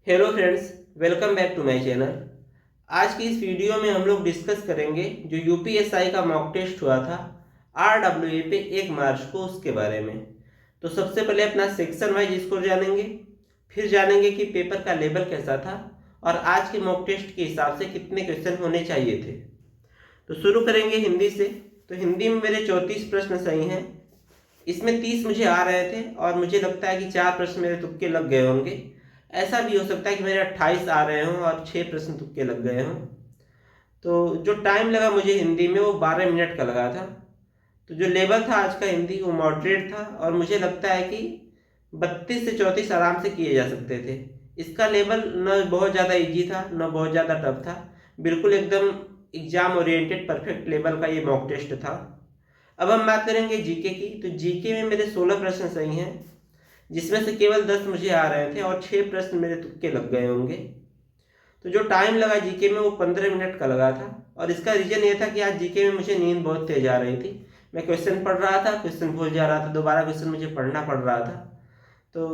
Hello friends, welcome back to my channel. आज की इस वीडियो में हम लोग डिस्कस करेंगे जो यूपीएसआई का मॉक टेस्ट हुआ था आरडब्ल्यूए पे 1 मार्च को, उसके बारे में। तो सबसे पहले अपना सेक्शन वाइज स्कोर जानेंगे, फिर जानेंगे कि पेपर का लेवल कैसा था और आज के मॉक टेस्ट के हिसाब से कितने क्वेश्चन होने चाहिए थे। तो शुरू करेंगे हिंदी से। तो हिंदी में मेरे 34 प्रश्न सही हैं। इसमें 30 मुझे आ रहे थे और मुझे लगता है कि 4 प्रश्न मेरे तुक्के लग गए होंगे। ऐसा भी हो सकता है कि मेरे 28 आ रहे हों और 6 प्रश्न तुक्के लग गए हों। तो जो टाइम लगा मुझे हिंदी में वो 12 मिनट का लगा था। तो जो लेवल था आज का हिंदी वो मॉडरेट था और मुझे लगता है कि 32 से 34 आराम से किए जा सकते थे। इसका लेवल न बहुत ज़्यादा इजी था न बहुत ज़्यादा टफ था, बिल्कुल एकदम एग्जाम ओरिएंटेड परफेक्ट लेवल का ये मॉक टेस्ट था। अब हम बात करेंगे जीके की। तो जीके में मेरे 16 प्रश्न सही हैं, जिसमें से केवल 10 मुझे आ रहे थे और 6 प्रश्न मेरे तुक्के लग गए होंगे। तो जो टाइम लगा जीके में वो 15 मिनट का लगा था और इसका रीज़न ये था कि आज जीके में मुझे नींद बहुत तेज आ रही थी। मैं क्वेश्चन पढ़ रहा था, क्वेश्चन भूल जा रहा था, दोबारा क्वेश्चन मुझे पढ़ना पड़ रहा था। तो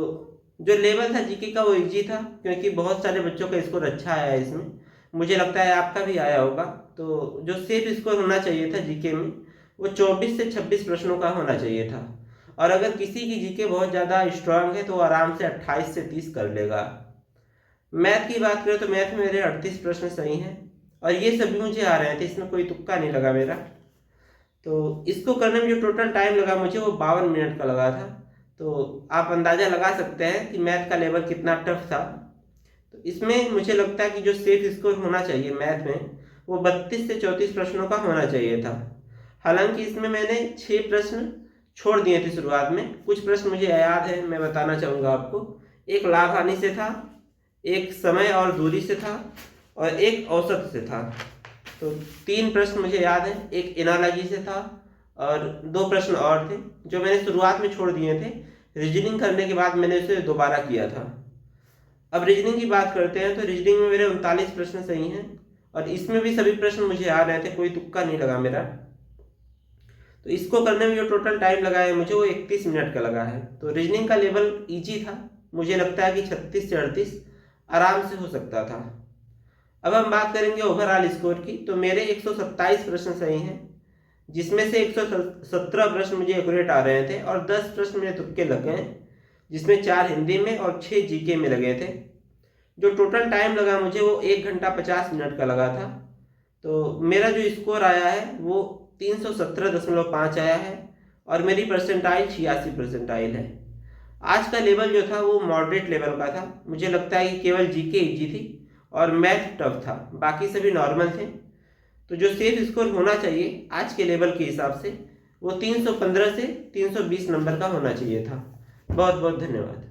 जो लेवल था जीके का वो इजी था, क्योंकि बहुत सारे बच्चों का स्कोर अच्छा आया है इसमें। मुझे लगता है आपका भी आया होगा। तो जो सेफ स्कोर होना चाहिए था जीके में वो 24 से 26 प्रश्नों का होना चाहिए था। और अगर किसी की जीके बहुत ज़्यादा स्ट्रांग है तो वो आराम से 28 से 30 कर लेगा। मैथ की बात करें तो मैथ में मेरे 38 प्रश्न सही हैं और ये सभी मुझे आ रहे थे, इसमें कोई तुक्का नहीं लगा मेरा। तो इसको करने में जो टोटल टाइम लगा मुझे वो 52 मिनट का लगा था। तो आप अंदाज़ा लगा सकते हैं कि मैथ का लेवल कितना टफ था। तो इसमें मुझे लगता है कि जो सेफ स्कोर होना चाहिए मैथ में वो 32 से 34 प्रश्नों का होना चाहिए था। हालांकि इसमें मैंने 6 प्रश्न छोड़ दिए थे शुरुआत में। कुछ प्रश्न मुझे याद है, मैं बताना चाहूँगा आपको। एक लाभ हानि से था, एक समय और दूरी से था और एक औसत से था। तो 3 प्रश्न मुझे याद है, एक एनालॉजी से था और 2 प्रश्न और थे जो मैंने शुरुआत में छोड़ दिए थे। रीजनिंग करने के बाद मैंने उसे दोबारा किया था। अब रीजनिंग की बात करते हैं। तो रीजनिंग में मेरे 39 प्रश्न सही हैं और इसमें भी सभी प्रश्न मुझे आ रहे थे, कोई तुक्का नहीं लगा मेरा। तो इसको करने में जो टोटल टाइम लगा है मुझे वो 31 मिनट का लगा है। तो रीजनिंग का लेवल इजी था, मुझे लगता है कि 36 से 38 आराम से हो सकता था। अब हम बात करेंगे ओवरऑल स्कोर की। तो मेरे 127 प्रश्न सही हैं, जिसमें से 117 प्रश्न मुझे एक्यूरेट आ रहे थे और 10 प्रश्न मेरे तुक्के लग गए, जिसमें 4 हिंदी में और 6 जीके में लगे थे। जो टोटल टाइम लगा मुझे वो 1 घंटा 50 मिनट का लगा था। तो मेरा जो स्कोर आया है वो 317.5 आया है और मेरी परसेंटाइल 86 परसेंटाइल है। आज का लेवल जो था वो मॉडरेट लेवल का था। मुझे लगता है कि केवल जीके इजी थी और मैथ टफ था, बाकी सभी नॉर्मल थे। तो जो सेफ स्कोर होना चाहिए आज के लेवल के हिसाब से वो 315 से 320 नंबर का होना चाहिए था। बहुत बहुत धन्यवाद।